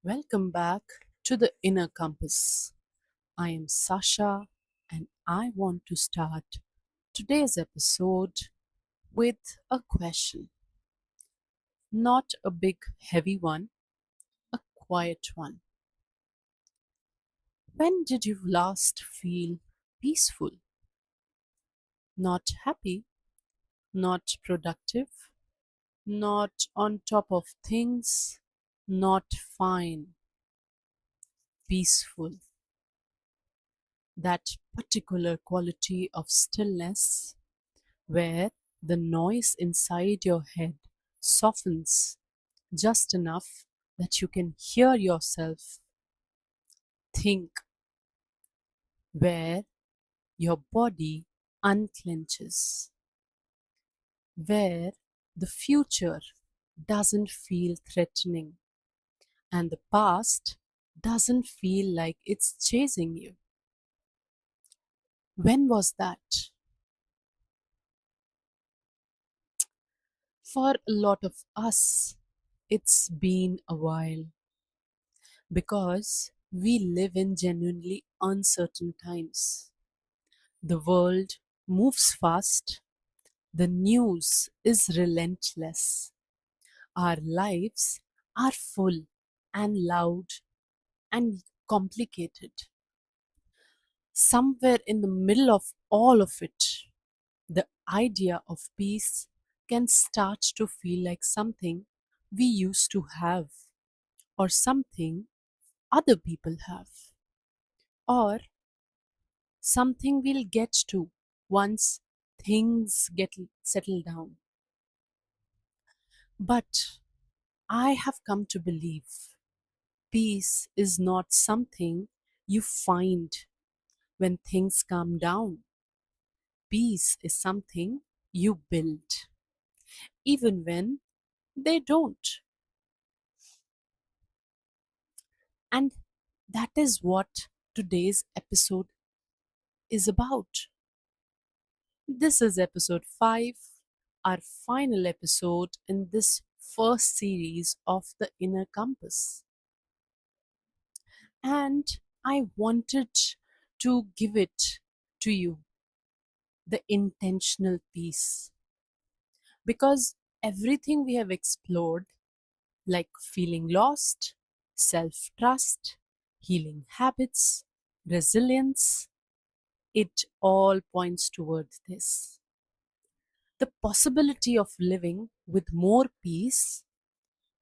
Welcome back to the Inner Compass. I am Sasha and I want to start today's episode with a question. Not a big, heavy one, a quiet one. When did you last feel peaceful? Not happy, not productive, not on top of things, not fine, peaceful. That particular quality of stillness where the noise inside your head softens just enough that you can hear yourself think, where your body unclenches, where the future doesn't feel threatening and the past doesn't feel like it's chasing you. When was that? For a lot of us, it's been a while because we live in genuinely uncertain times. The world moves fast, the news is relentless, our lives are full and loud and complicated. Somewhere in the middle of all of it, the idea of peace can start to feel like something we used to have, or something other people have, or something we'll get to once things get settled down. But I have come to believe peace is not something you find when things calm down. Peace is something you build, even when they don't. And that is what today's episode is about. This is episode 5, our final episode in this first series of the Inner Compass. And I wanted to give it to you, the intentional piece, because everything we have explored, like feeling lost, self trust, healing habits, resilience, it all points towards this. The possibility of living with more peace,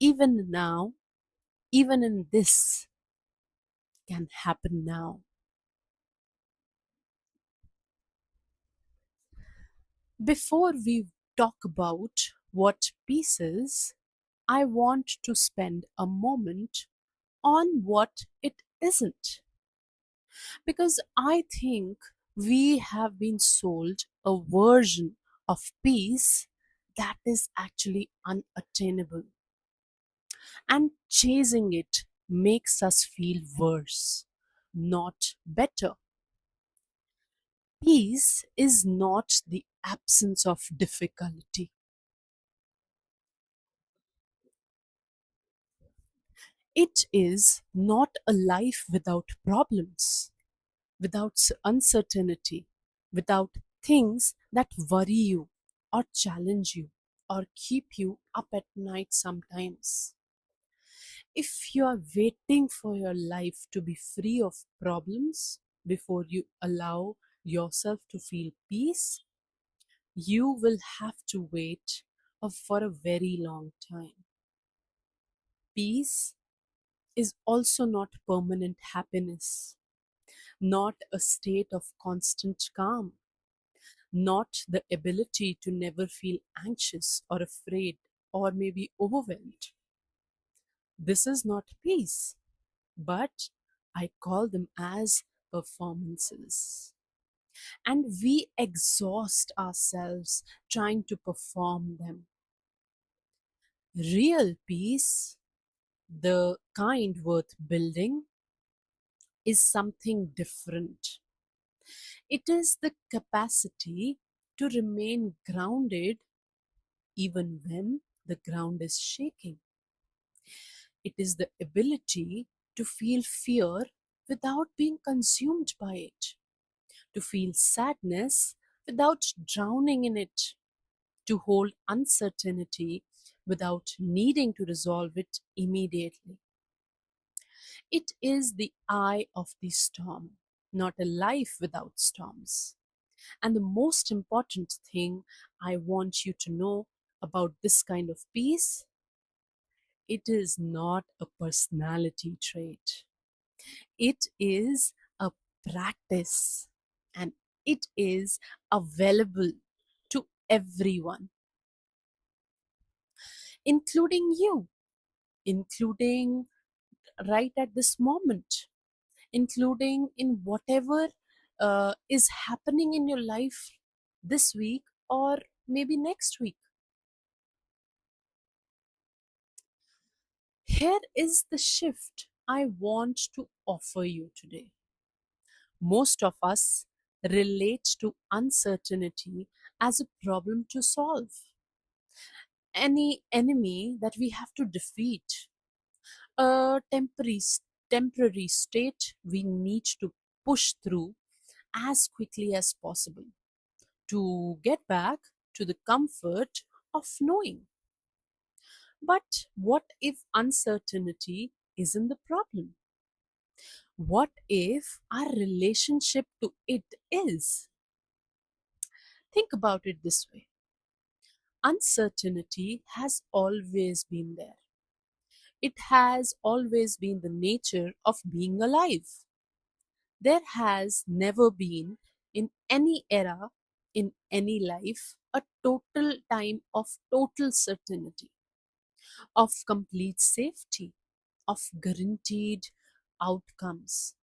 even now, even in this, can happen now. Before we talk about what peace is, I want to spend a moment on what it isn't. Because I think we have been sold a version of peace that is actually unattainable. And chasing it makes us feel worse, not better. Peace is not the absence of difficulty. It is not a life without problems, without uncertainty, without things that worry you or challenge you or keep you up at night sometimes. If you are waiting for your life to be free of problems before you allow yourself to feel peace, you will have to wait for a very long time. Peace is also not permanent happiness, not a state of constant calm, not the ability to never feel anxious or afraid or maybe overwhelmed. This is not peace, but I call them as performances. And we exhaust ourselves trying to perform them. Real peace, the kind worth building, is something different. It is the capacity to remain grounded even when the ground is shaking. It is the ability to feel fear without being consumed by it, to feel sadness without drowning in it, to hold uncertainty without needing to resolve it immediately. It is the eye of the storm, not a life without storms. And the most important thing I want you to know about this kind of peace, it is not a personality trait. It is a practice, and it is available to everyone, including you, including right at this moment, including in whatever is happening in your life this week or maybe next week. Here is the shift I want to offer you today. Most of us relate to uncertainty as a problem to solve, any enemy that we have to defeat, a temporary state we need to push through as quickly as possible to get back to the comfort of knowing. But what if uncertainty isn't the problem? What if our relationship to it is? Think about it this way: uncertainty has always been there. It has always been the nature of being alive. There has never been, in any era, in any life, a total time of total certainty, of complete safety, of guaranteed outcomes.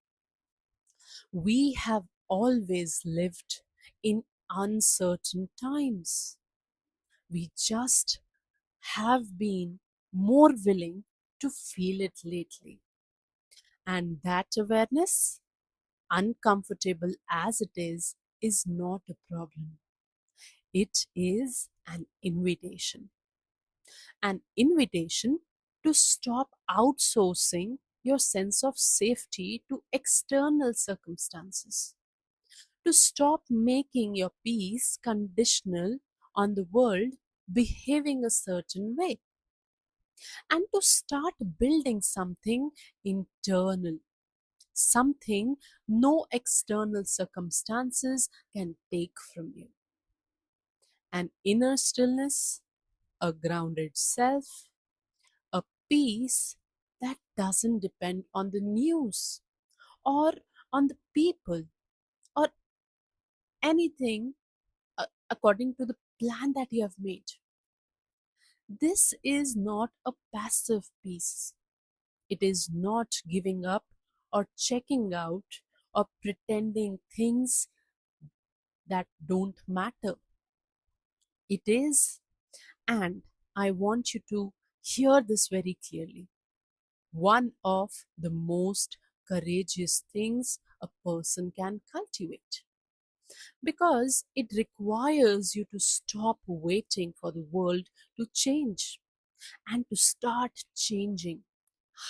We have always lived in uncertain times. We just have been more willing to feel it lately. And that awareness, uncomfortable as it is not a problem. It is an invitation to stop outsourcing your sense of safety to external circumstances, to stop making your peace conditional on the world behaving a certain way, and to start building something internal, something no external circumstances can take from you. An inner stillness, a grounded self, a peace that doesn't depend on the news or on the people or anything according to the plan that you have made. This is not a passive peace. It is not giving up or checking out or pretending things that don't matter. It is, and I want you to hear this very clearly, one of the most courageous things a person can cultivate, because it requires you to stop waiting for the world to change and to start changing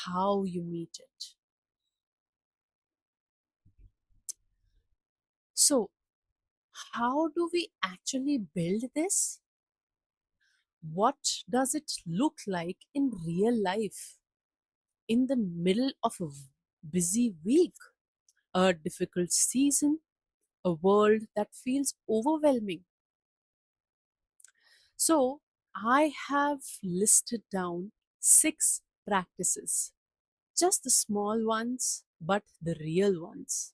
how you meet it. So, how do we actually build this? What does it look like in real life, in the middle of a busy week, a difficult season, a world that feels overwhelming? So, I have listed down 6 practices, just the small ones, but the real ones.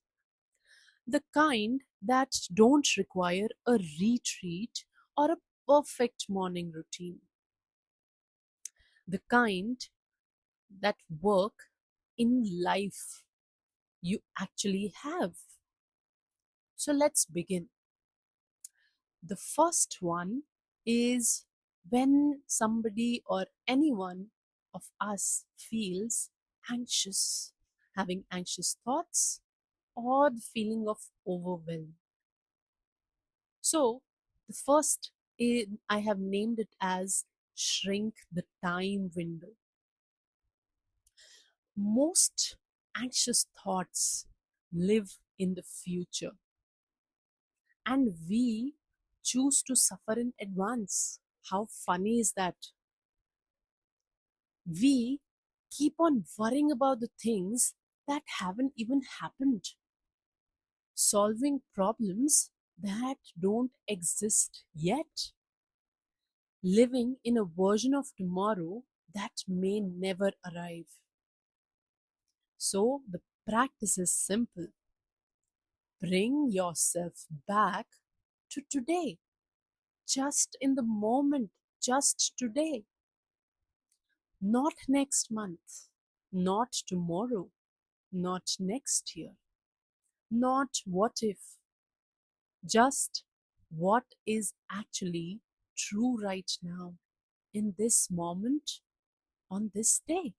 The kind that don't require a retreat or a perfect morning routine. The kind that work in life you actually have. So let's begin. The first one is when somebody or anyone of us feels anxious, having anxious thoughts or the feeling of overwhelm. So the first I have named it as shrink the time window. Most anxious thoughts live in the future, and we choose to suffer in advance. How funny is that? We keep on worrying about the things that haven't even happened, solving problems that don't exist yet, living in a version of tomorrow that may never arrive. So, the practice is simple: bring yourself back to today, just in the moment, just today, not next month, not tomorrow, not next year, not what if, just what is actually true right now, in this moment, on this day.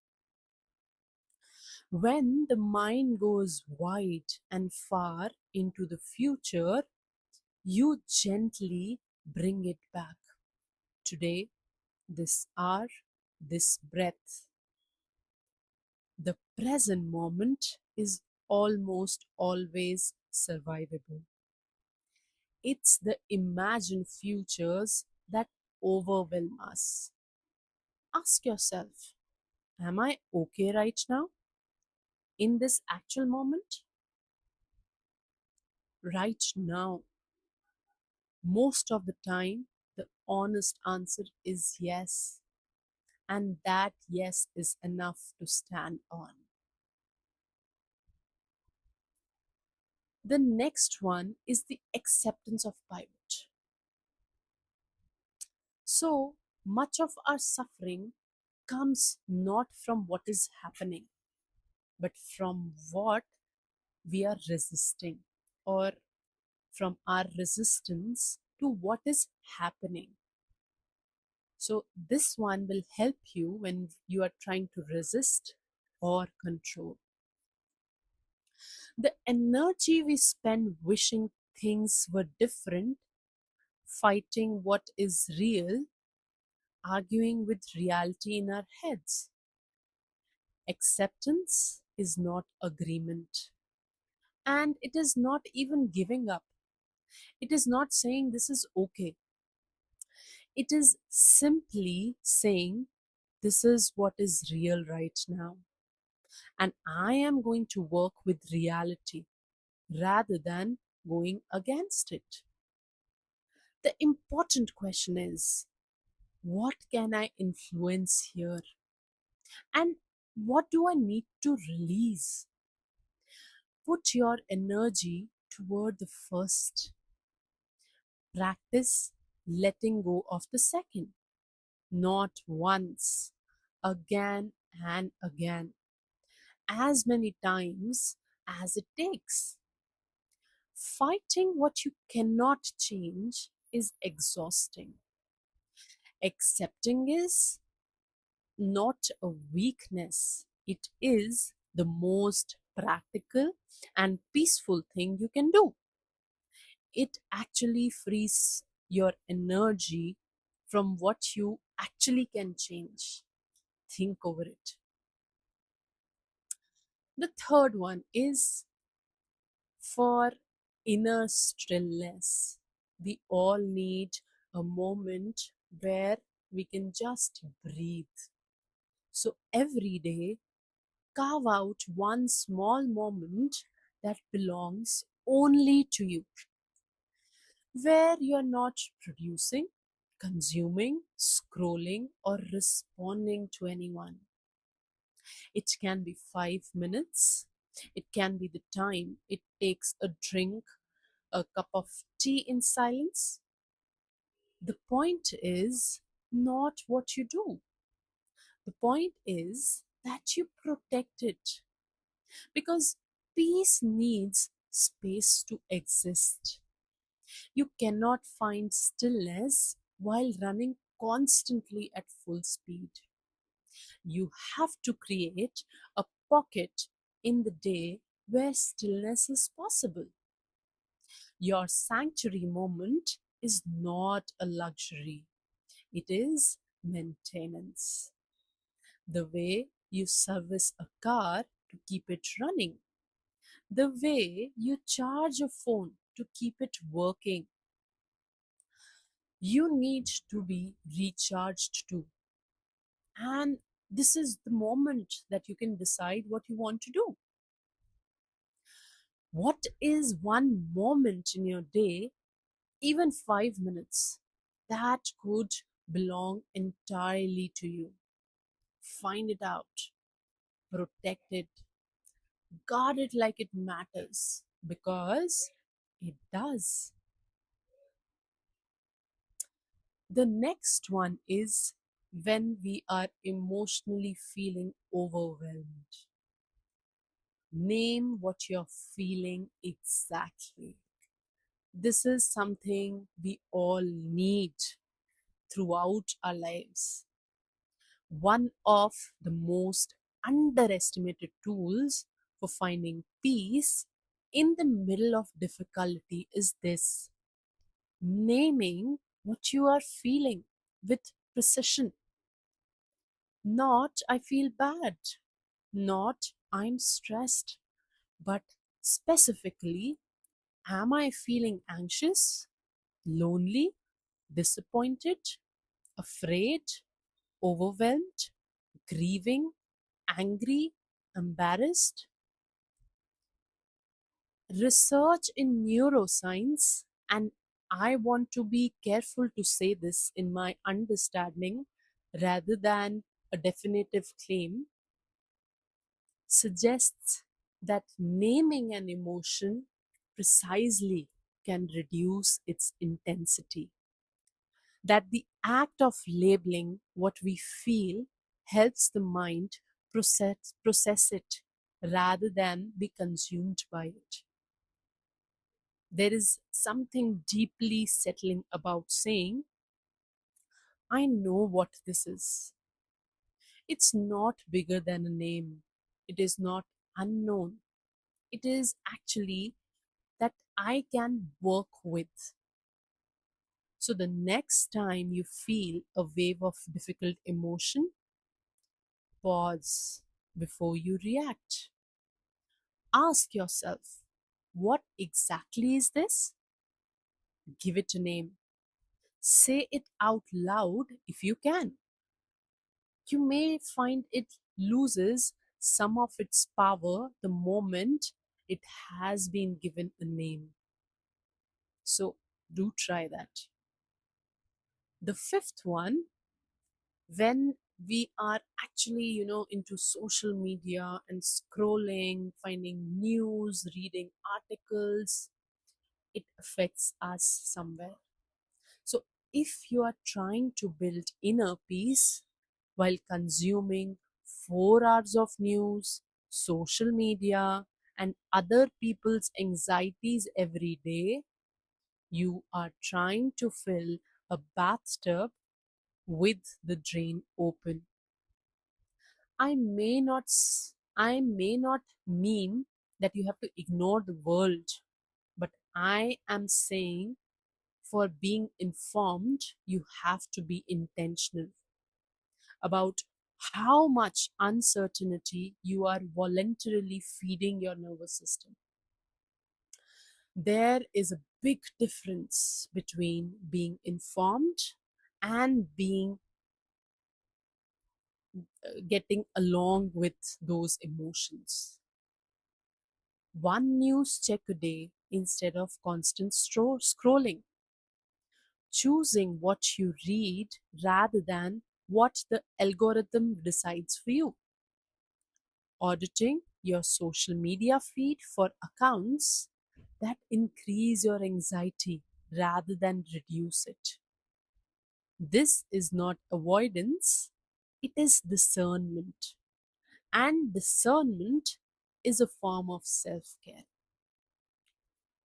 When the mind goes wide and far into the future, you gently bring it back. Today, this hour, this breath. The present moment is almost always survivable. It's the imagined futures that overwhelm us. Ask yourself, am I okay right now in this actual moment? Right now, most of the time, the honest answer is yes. And that yes is enough to stand on. The next one is the acceptance of pivot. So much of our suffering comes not from what is happening, but from what we are resisting, or from our resistance to what is happening. So, this one will help you when you are trying to resist or control. The energy we spend wishing things were different, fighting what is real, arguing with reality in our heads. Acceptance is not agreement. And it is not even giving up. It is not saying this is okay. It is simply saying this is what is real right now. And I am going to work with reality rather than going against it. The important question is, what can I influence here? And what do I need to release? Put your energy toward the first. Practice letting go of the second, not once, again and again, as many times as it takes. Fighting what you cannot change is exhausting. Accepting is not a weakness, it is the most practical and peaceful thing you can do. It actually frees your energy from what you actually can change. Think over it. The third one is for inner stillness. We all need a moment where we can just breathe. So every day, carve out one small moment that belongs only to you, where you're not producing, consuming, scrolling, or responding to anyone. It can be 5 minutes, it can be the time it takes a drink, a cup of tea in silence. The point is not what you do, the point is that you protect it, because peace needs space to exist. You cannot find stillness while running constantly at full speed. You have to create a pocket in the day where stillness is possible. Your sanctuary moment is not a luxury, it is maintenance. The way you service a car to keep it running, the way you charge a phone to keep it working. You need to be recharged too. And this is the moment that you can decide what you want to do. What is one moment in your day, even 5 minutes, that could belong entirely to you? Find it out, protect it, guard it like it matters, because it does. The next one is when we are emotionally feeling overwhelmed. Name what you're feeling exactly. This is something we all need throughout our lives. One of the most underestimated tools for finding peace in the middle of difficulty is this: naming what you are feeling with precision. Not, I feel bad, not, I'm stressed, but specifically, am I feeling anxious, lonely, disappointed, afraid, overwhelmed, grieving, angry, embarrassed? Research in neuroscience, and I want to be careful to say this in my understanding rather than a definitive claim, suggests that naming an emotion precisely can reduce its intensity. That the act of labeling what we feel helps the mind process it rather than be consumed by it. There is something deeply settling about saying, I know what this is. It's not bigger than a name, it is not unknown. It is actually that I can work with. So the next time you feel a wave of difficult emotion, pause before you react. Ask yourself, what exactly is this? Give it a name. Say it out loud if you can. You may find it loses some of its power the moment it has been given a name. So do try that. The fifth one, when we are actually, into social media and scrolling, finding news, reading articles, it affects us somewhere. So if you are trying to build inner peace while consuming 4 hours of news, social media, and other people's anxieties every day, you are trying to fill a bathtub with the drain open. I may not mean that you have to ignore the world, but I am saying for being informed, you have to be intentional about how much uncertainty you are voluntarily feeding your nervous system. There is a big difference between being informed and being getting along with those emotions. One news check a day instead of constant scrolling. Choosing what you read rather than what the algorithm decides for you. Auditing your social media feed for accounts that increase your anxiety rather than reduce it. This is not avoidance, it is discernment. And discernment is a form of self care.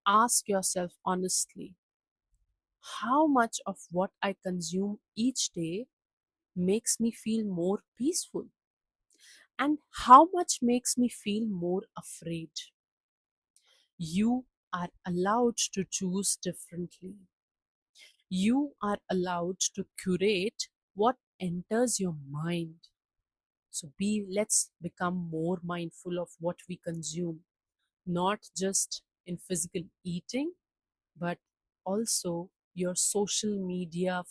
Ask yourself honestly, how much of what I consume each day makes me feel more peaceful? And how much makes me feel more afraid? You are allowed to choose differently. You are allowed to curate what enters your mind. So let's become more mindful of what we consume, not just in physical eating, but also your social media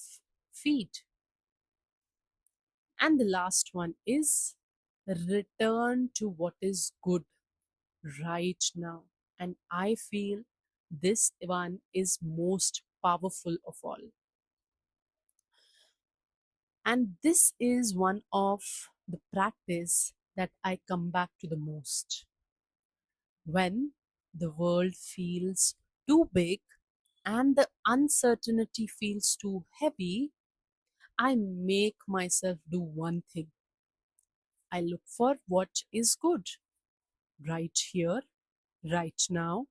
feed. And the last one is return to what is good right now. And I feel this one is most powerful of all. And this is one of the practice that I come back to the most. When the world feels too big and the uncertainty feels too heavy, I make myself do one thing. I look for what is good right here, right now,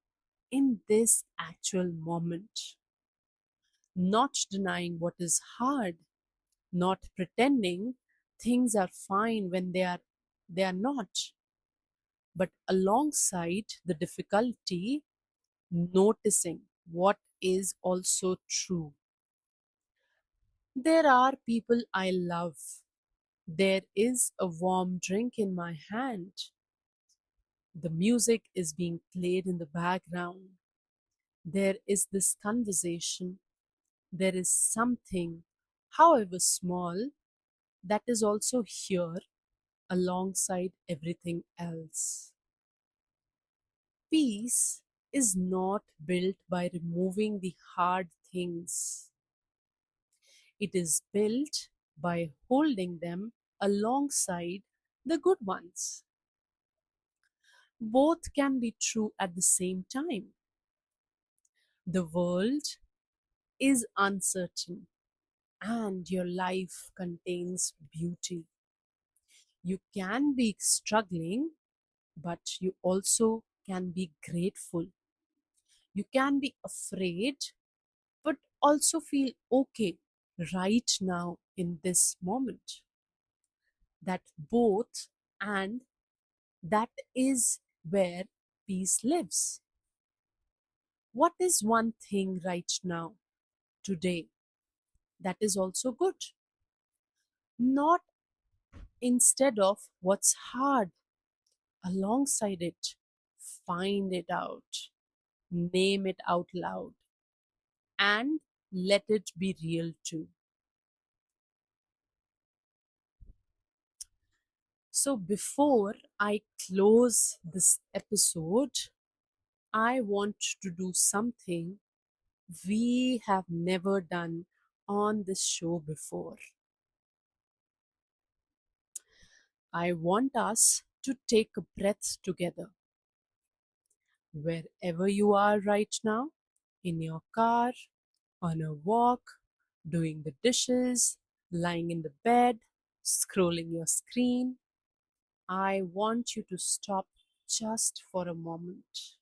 in this actual moment. Not denying what is hard, not pretending things are fine when they are not, but alongside the difficulty, noticing what is also true. There are people I love. There is a warm drink in my hand. The music is being played in the background. There is this conversation. There is something, however small, that is also here alongside everything else. Peace is not built by removing the hard things, it is built by holding them alongside the good ones. Both can be true at the same time. The world is uncertain and your life contains beauty. You can be struggling, but you also can be grateful. You can be afraid, but also feel okay right now in this moment. That both, and that is where peace lives. What is one thing right now, today, that is also good? Not instead of what's hard, alongside it. Find it out, name it out loud, and let it be real too. So, before I close this episode, I want to do something we have never done on this show before. I want us to take a breath together. Wherever you are right now, in your car, on a walk, doing the dishes, lying in the bed, scrolling your screen, I want you to stop just for a moment.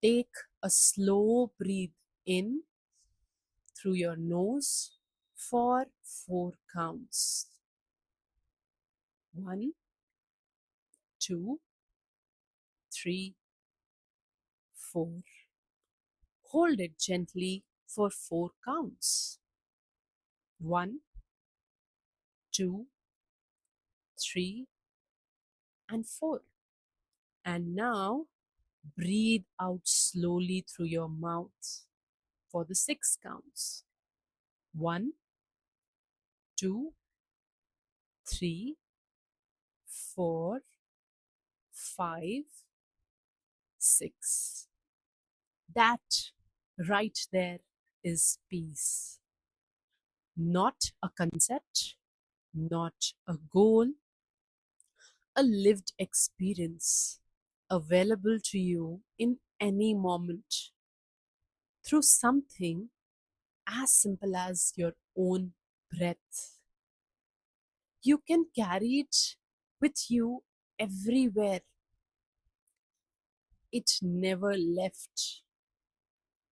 Take a slow breathe in through your nose for 4 counts. 1, 2, 3, 4. Hold it gently for 4 counts. 1, 2, 3, and 4. And now breathe out slowly through your mouth for the 6 counts. 1, 2, 3, 4, 5, 6. That right there is peace. Not a concept, not a goal, a lived experience available to you in any moment through something as simple as your own breath. You can carry it with you everywhere. It never left.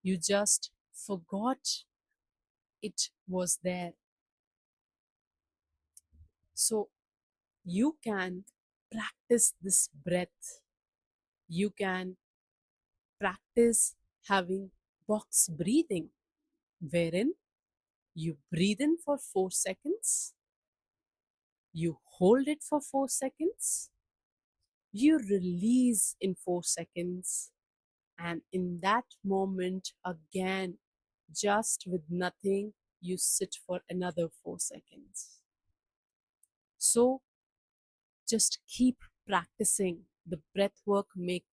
You just forgot it was there. So you can practice this breath. You can practice having box breathing, wherein You breathe in for 4 seconds, you hold it for 4 seconds, you release in 4 seconds, and in that moment, again, just with nothing, you sit for another 4 seconds. So just keep practicing. The breath work make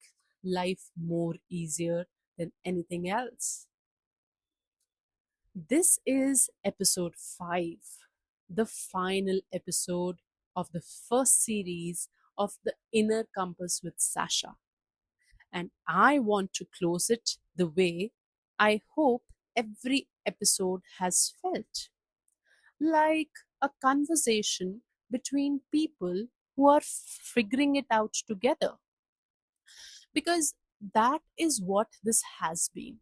life more easier than anything else. This is episode 5, the final episode of the first series of the Inner Compass with Sasha. And I want to close it the way I hope every episode has felt, like a conversation between people who are figuring it out together. Because that is what this has been.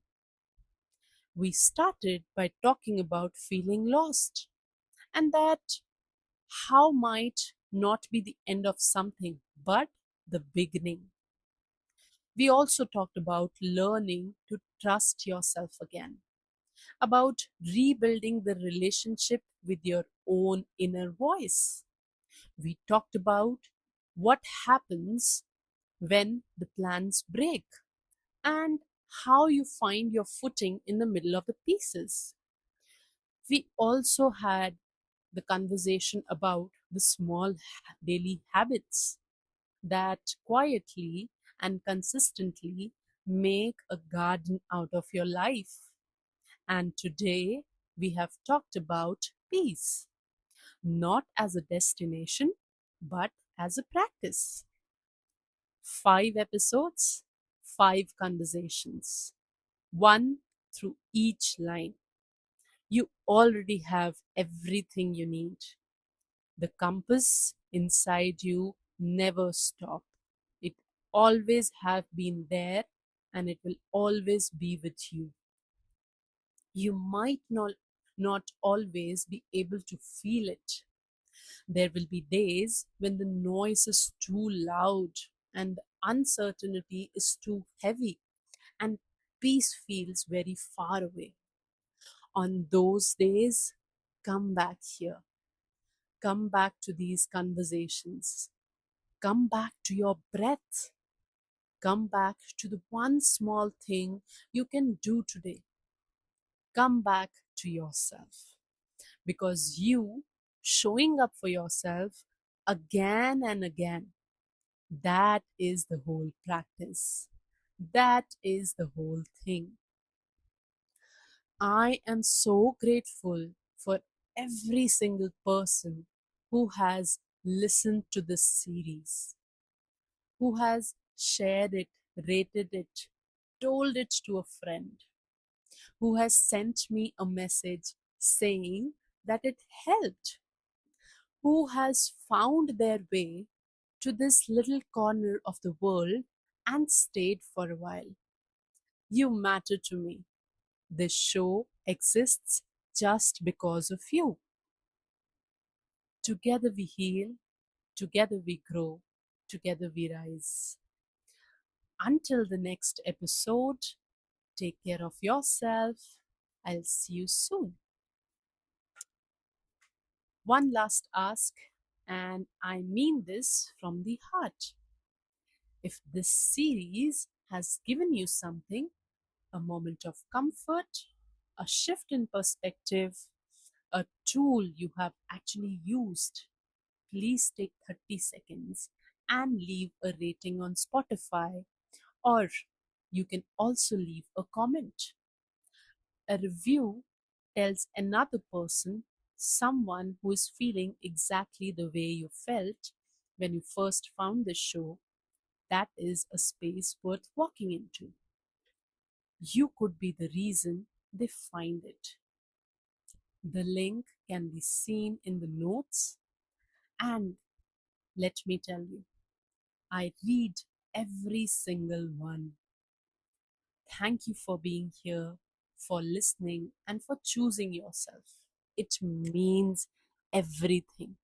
We started by talking about feeling lost, and that how might not be the end of something but the beginning. We also talked about learning to trust yourself again, about rebuilding the relationship with your own inner voice. We talked about what happens when the plans break and how you find your footing in the middle of the pieces. We also had the conversation about the small daily habits that quietly and consistently make a garden out of your life. And today we have talked about peace, not as a destination, but as a practice. 5 episodes, 5 conversations, one through each line. You already have everything you need. The compass inside you never stop. It always have been there and it will always be with you. You might not always be able to feel it. There will be days when the noise is too loud and the uncertainty is too heavy and peace feels very far away. On those days, come back here. Come back to these conversations. Come back to your breath. Come back to the one small thing you can do today. Come back to yourself. Because you showing up for yourself again and again, that is the whole practice. That is the whole thing. I am so grateful for every single person who has listened to this series, who has shared it, rated it, told it to a friend, who has sent me a message saying that it helped, who has found their way to this little corner of the world and stayed for a while. You matter to me. This show exists just because of you. Together we heal, together we grow, together we rise. Until the next episode, take care of yourself. I'll see you soon. One last ask, and I mean this from the heart. If this series has given you something, a moment of comfort, a shift in perspective, a tool you have actually used, please take 30 seconds and leave a rating on Spotify, or you can also leave a comment. A review tells another person, someone who is feeling exactly the way you felt when you first found the show, that is a space worth walking into. You could be the reason they find it. The link can be seen in the notes, and let me tell you, I read every single one. Thank you for being here, for listening, and for choosing yourself. It means everything.